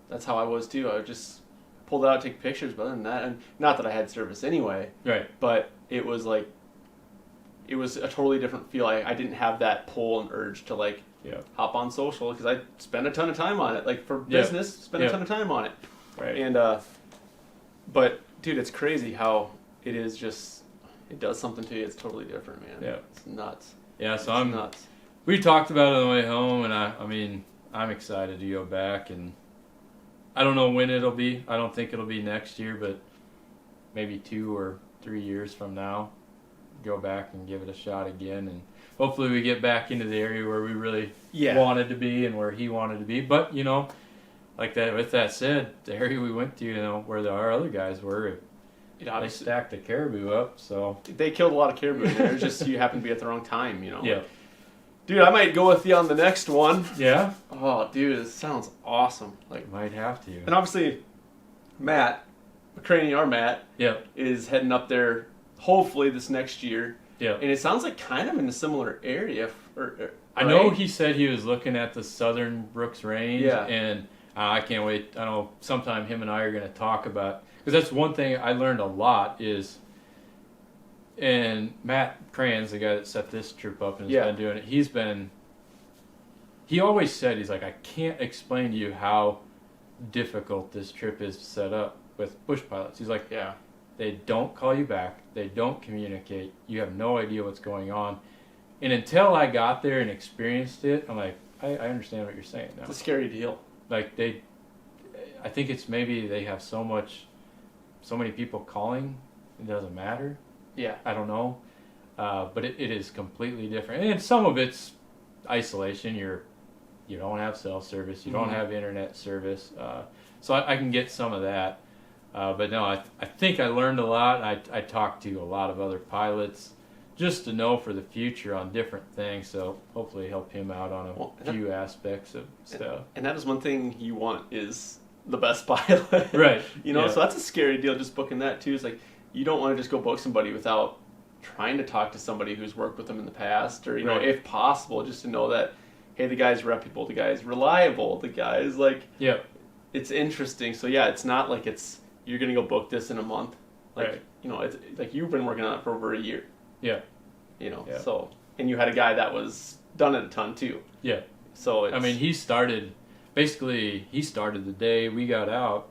[SPEAKER 1] that's how I was too. I would just pull it out, take pictures, but other than that, and not that I had service anyway.
[SPEAKER 2] Right.
[SPEAKER 1] But it was like, it was a totally different feel. I didn't have that pull and urge to like hop on social, because I spend a ton of time on it. Like for business, spend a ton of time on it.
[SPEAKER 2] Right.
[SPEAKER 1] And but dude, it's crazy how it is just, it does something to you. It's totally different, man.
[SPEAKER 2] Yeah.
[SPEAKER 1] It's nuts.
[SPEAKER 2] Yeah, so
[SPEAKER 1] it's
[SPEAKER 2] I'm
[SPEAKER 1] nuts.
[SPEAKER 2] We talked about it on the way home, and I mean, I'm excited to go back, and I don't know when it'll be. I don't think it'll be next year, but maybe 2 or 3 years from now, go back and give it a shot again, and hopefully we get back into the area where we really wanted to be and where he wanted to be. But like that. With that said, the area we went to, where our other guys were, they stacked the caribou up. So
[SPEAKER 1] they killed a lot of caribou in there. It's just you happened to be at the wrong time,
[SPEAKER 2] Yeah.
[SPEAKER 1] Like, dude, I might go with you on the next one.
[SPEAKER 2] Yeah.
[SPEAKER 1] Oh, dude, this sounds awesome. Like,
[SPEAKER 2] might have to.
[SPEAKER 1] And obviously, Matt, McCraney, our Matt, is heading up there hopefully this next year.
[SPEAKER 2] Yeah.
[SPEAKER 1] And it sounds like kind of in a similar area.
[SPEAKER 2] I know he said he was looking at the southern Brooks Range.
[SPEAKER 1] Yeah.
[SPEAKER 2] And I can't wait. I know sometime him and I are going to talk about, because that's one thing I learned a lot is, and Matt Cran's the guy that set this troop up and has been doing it. He always said, he's like, I can't explain to you how difficult this trip is to set up with bush pilots. He's like, they don't call you back. They don't communicate. You have no idea what's going on. And until I got there and experienced it, I'm like, I understand what you're saying now.
[SPEAKER 1] It's a scary deal.
[SPEAKER 2] Like I think it's maybe they have so many people calling, it doesn't matter.
[SPEAKER 1] Yeah.
[SPEAKER 2] I don't know. But it is completely different. And some of it's isolation. You don't have cell service. You don't have internet service. So I can get some of that. But no, I think I learned a lot. I talked to a lot of other pilots just to know for the future on different things. So hopefully help him out on a few aspects of stuff.
[SPEAKER 1] And that is one thing you want, is the best pilot.
[SPEAKER 2] Right.
[SPEAKER 1] So that's a scary deal, just booking that too. It's like, you don't want to just go book somebody without trying to talk to somebody who's worked with them in the past, or, if possible, just to know that, hey, the guy's reputable, the guy's reliable, the guy's like, it's interesting. So it's not like you're going to go book this in a month. Like, it's like you've been working on it for over a year.
[SPEAKER 2] Yeah.
[SPEAKER 1] So, and you had a guy that was done it a ton too.
[SPEAKER 2] Yeah.
[SPEAKER 1] So
[SPEAKER 2] he started the day we got out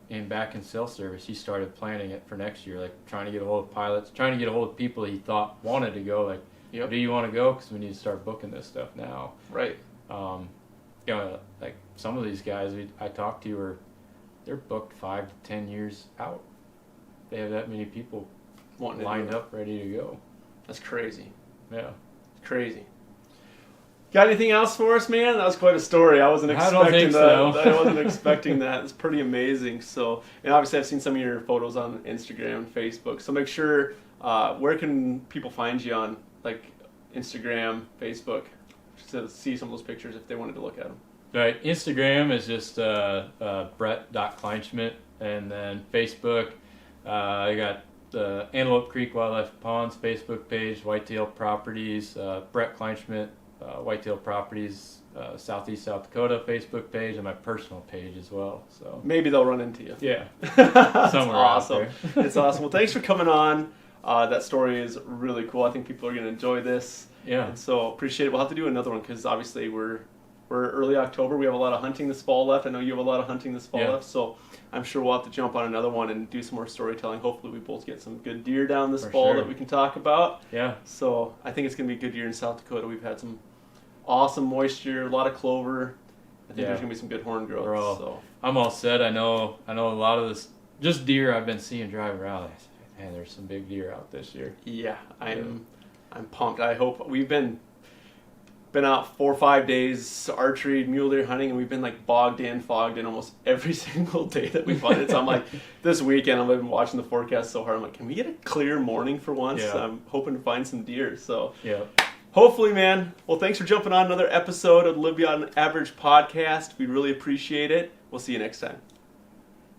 [SPEAKER 2] and back in cell service. He started planning it for next year, like trying to get a hold of pilots, trying to get a hold of people he thought wanted to go. Like, do you want to go? Because we need to start booking this stuff now.
[SPEAKER 1] Right.
[SPEAKER 2] Like some of these guys I talked to they're booked 5 to 10 years out. They have that many people lined up, ready to go.
[SPEAKER 1] That's crazy.
[SPEAKER 2] Yeah.
[SPEAKER 1] It's crazy. Got anything else for us, man? That was quite a story. I wasn't expecting that. I wasn't expecting that. It's pretty amazing. So, and obviously I've seen some of your photos on Instagram and Facebook. So make sure, where can people find you on, like, Instagram, Facebook, to see some of those pictures if they wanted to look at them?
[SPEAKER 2] Right. Instagram is just Brett.Kleinschmit, and then Facebook, I got the Antelope Creek Wildlife Ponds Facebook page, Whitetail Properties, Brett Kleinschmit, Whitetail Properties, Southeast South Dakota Facebook page, and my personal page as well. So
[SPEAKER 1] maybe they'll run into you.
[SPEAKER 2] Yeah.
[SPEAKER 1] Somewhere awesome. Out there. It's awesome. Well, thanks for coming on. That story is really cool. I think people are going to enjoy this.
[SPEAKER 2] Yeah.
[SPEAKER 1] And so appreciate it. We'll have to do another one, because obviously we're early October. We have a lot of hunting this fall left. I know you have a lot of hunting this fall left. So I'm sure we'll have to jump on another one and do some more storytelling. Hopefully we both get some good deer down this fall that we can talk about.
[SPEAKER 2] Yeah.
[SPEAKER 1] So I think it's going to be a good year in South Dakota. We've had some awesome moisture, a lot of clover. I think there's going to be some good horn growth. So
[SPEAKER 2] I'm all set. I know a lot of this, just deer I've been seeing driving around. Man, there's some big deer out this year.
[SPEAKER 1] Yeah, I'm pumped. I hope we've been been out 4 or 5 days archery, mule deer hunting, and we've been like fogged in almost every single day that we find it. So I'm like, this weekend I've been watching the forecast so hard. I'm like, can we get a clear morning for once?
[SPEAKER 2] Yeah.
[SPEAKER 1] I'm hoping to find some deer. So
[SPEAKER 2] yeah.
[SPEAKER 1] Hopefully, man. Well, thanks for jumping on another episode of the Live Beyond Average podcast. We really appreciate it. We'll see you next time.